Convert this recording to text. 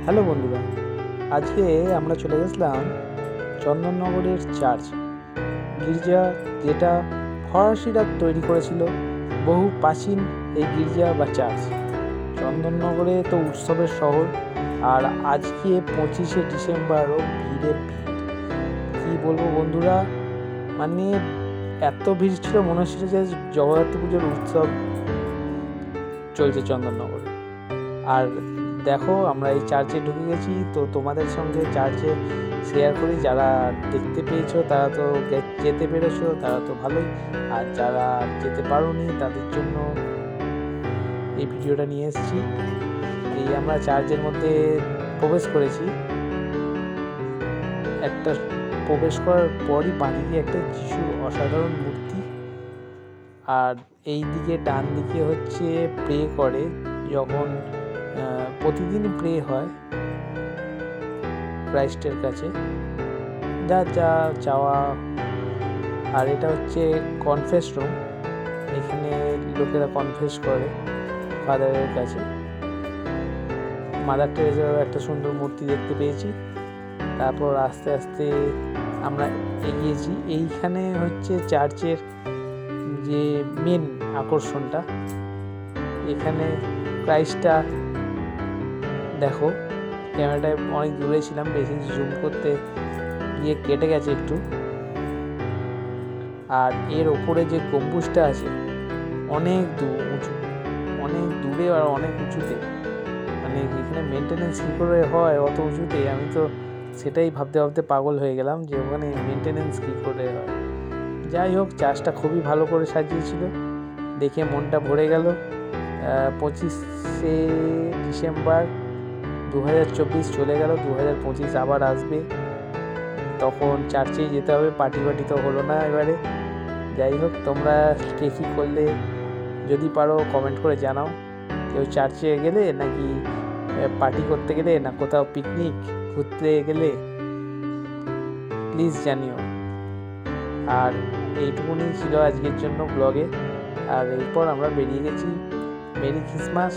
Hello বন্ধুরা, আজকে আমরা চলে গেছিলাম চন্দননগরের চার্চ গির্জা, যেটা ফরাসিরা তৈরি করেছিল। বহু প্রাচীন এই গির্জা বা চার্চ। চন্দননগরে তো উৎসবের শহর, আর আজকে 25শে ডিসেম্বরও ভিড়ের ভিড়। কী বলবো বন্ধুরা, মানে এত ভিড় ছিল, মনে হচ্ছিল যে জগদ্ধাত্রী পুজোর উৎসব চলছে চন্দননগরে। আর দেখো, আমরা এই চার্চে ঢুকে গেছি, তো তোমাদের সঙ্গে চার্চে শেয়ার করি। যারা দেখতে পেয়েছো তারা তো যেতে পেরেছো, তারা তো ভালোই। আর যারা যেতে পারোনি তাদের জন্য এই ভিডিওটা নিয়ে এসেছি। এই আমরা চার্চের মধ্যে প্রবেশ করেছি। একটা প্রবেশ করার পরই বাঁদিকে একটা যিশুর অসাধারণ মূর্তি, আর এই দিকে ডান দিকে হচ্ছে প্রে করে। যখন প্রতিদিন প্রে হয় ক্রাইস্টের কাছে, যা যা চাওয়া। আর এটা হচ্ছে কনফেস রুম, এখানে লোকেরা কনফেস করে ফাদারের কাছে। মাদার টেরেসার একটা সুন্দর মূর্তি দেখতে পেয়েছি। তারপর আস্তে আস্তে আমরা এগিয়েছি। এইখানে হচ্ছে চার্চের যে মেন আকর্ষণটা। এখানে ক্রাইস্টটা দেখো, ক্যামেরাটায় অনেক দূরে ছিলাম, বেশি জুম করতে গিয়ে কেটে গেছে একটু। আর এর ওপরে যে গম্বুজটা আছে অনেক উঁচু, অনেক দূরে আর অনেক উঁচুতে। মানে এখানে মেনটেনেন্স কী করে হয় অত উঁচুতে, আমি তো সেটাই ভাবতে ভাবতে পাগল হয়ে গেলাম যে ওখানে মেনটেনেন্স কী করে হয়। যাই হোক, চার্চটা খুবই ভালো করে সাজিয়েছিল, দেখে মনটা ভরে গেল। 25শে ডিসেম্বর 2024 চলে গেল, 2025 আবার আসবে, তখন চার্চেই যেতে হবে। পার্টি তো হলো না এবারে। যাই হোক, তোমরা কে কী করলে যদি পারো কমেন্ট করে জানাও। কেউ চার্চে গেলে নাকি পার্টি করতে গেলে, না কোথাও পিকনিক ঘুরতে গেলে, প্লিজ জানিও। আর এইটুকুনি ছিল আজকের জন্য ব্লগে। আর এরপর আমরা বেরিয়ে গেছি। Merry Christmas.